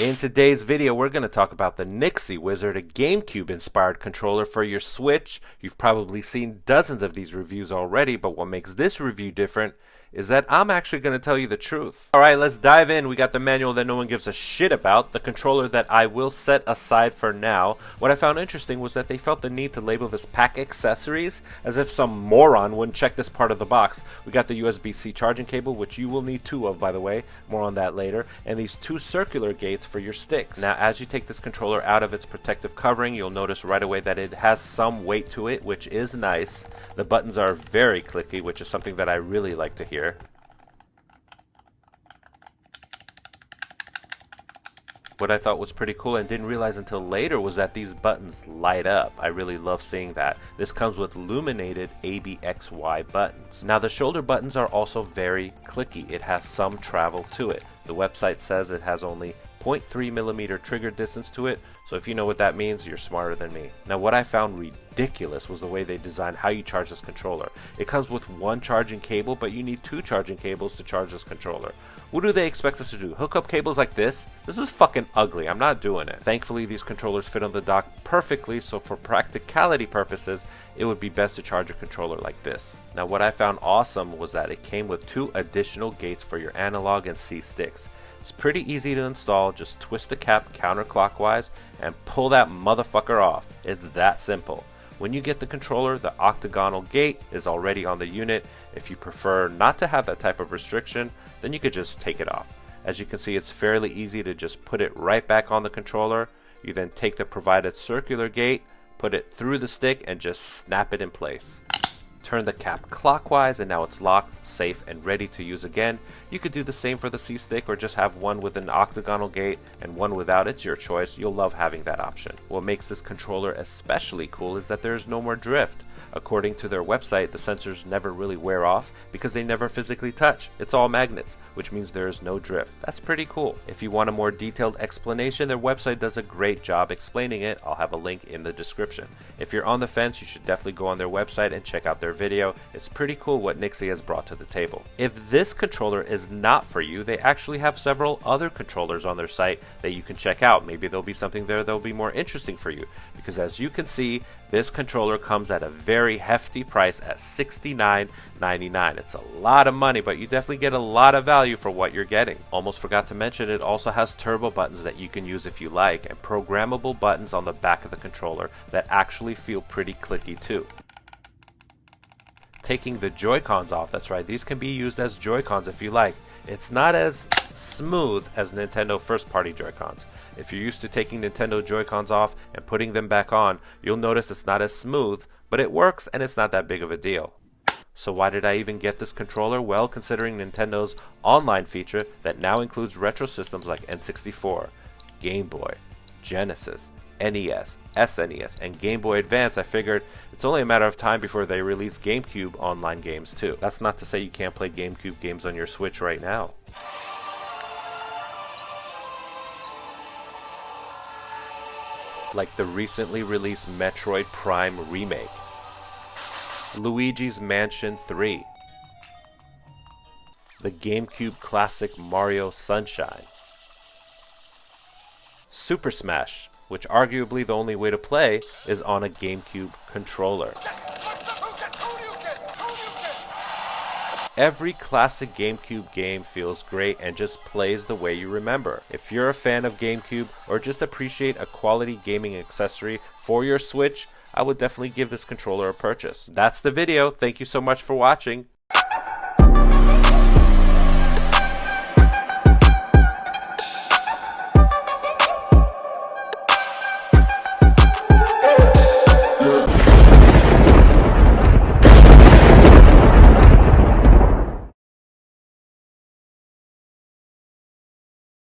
In today's video, we're going to talk about the nyxi Wizard, a GameCube inspired controller for your Switch. You've probably seen dozens of these reviews already, but what makes this review different is that I'm actually going to tell you the truth. Alright, let's dive in. We got the manual that no one gives a shit about, the controller that I will set aside for now. What I found interesting was that they felt the need to label this pack accessories, as if some moron wouldn't check this part of the box. We got the USB-C charging cable, which you will need two of, by the way, more on that later, and these two circular gates for your sticks. Now, as you take this controller out of its protective covering, you'll notice right away that it has some weight to it, which is nice. The buttons are very clicky, which is something that I really like to hear. What I thought was pretty cool and didn't realize until later was that these buttons light up. I really love seeing that. This comes with illuminated ABXY buttons. Now the shoulder buttons are also very clicky. It has some travel to it. The website says it has only 0.3mm trigger distance to it, so if you know what that means, you're smarter than me. Now what I found ridiculous was the way they designed how you charge this controller. It comes with one charging cable, but you need two charging cables to charge this controller. What do they expect us to do? Hook up cables like this? This is fucking ugly. I'm not doing it. Thankfully, these controllers fit on the dock perfectly, so for practicality purposes, it would be best to charge a controller like this. Now what I found awesome was that it came with two additional gates for your analog and C sticks. It's pretty easy to install. Just twist the cap counterclockwise and pull that motherfucker off. It's that simple. When you get the controller, the octagonal gate is already on the unit. If you prefer not to have that type of restriction, then you could just take it off. As you can see, it's fairly easy to just put it right back on the controller. You then take the provided circular gate, put it through the stick, and just snap it in place. Turn the cap clockwise and now it's locked, safe, and ready to use again. You could do the same for the C stick or just have one with an octagonal gate and one without. It's your choice. You'll love having that option. What makes this controller especially cool is that there is no more drift. According to their website, the sensors never really wear off because they never physically touch. It's all magnets, which means there is no drift. That's pretty cool. If you want a more detailed explanation, their website does a great job explaining it. I'll have a link in the description. If you're on the fence, you should definitely go on their website and check out their video. It's pretty cool what nyxi has brought to the table. If this controller is not for you, they actually have several other controllers on their site that you can check out. Maybe there'll be something there that'll be more interesting for you, because as you can see, this controller comes at a very hefty price at $69.99. It's a lot of money, but you definitely get a lot of value for what you're getting. Almost forgot to mention, it also has turbo buttons that you can use if you like, and programmable buttons on the back of the controller that actually feel pretty clicky too. Taking the Joy-Cons off, that's right, these can be used as Joy-Cons if you like. It's not as smooth as Nintendo first-party Joy-Cons. If you're used to taking Nintendo Joy-Cons off and putting them back on, you'll notice it's not as smooth, but it works and it's not that big of a deal. So why did I even get this controller? Well, considering Nintendo's online feature that now includes retro systems like N64, Game Boy, Genesis, NES, SNES, and Game Boy Advance, I figured it's only a matter of time before they release GameCube online games too. That's not to say you can't play GameCube games on your Switch right now. Like the recently released Metroid Prime remake, Luigi's Mansion 3, the GameCube classic Mario Sunshine, Super Smash, which arguably the only way to play is on a GameCube controller. Every classic GameCube game feels great and just plays the way you remember. If you're a fan of GameCube or just appreciate a quality gaming accessory for your Switch, I would definitely give this controller a purchase. That's the video. Thank you so much for watching.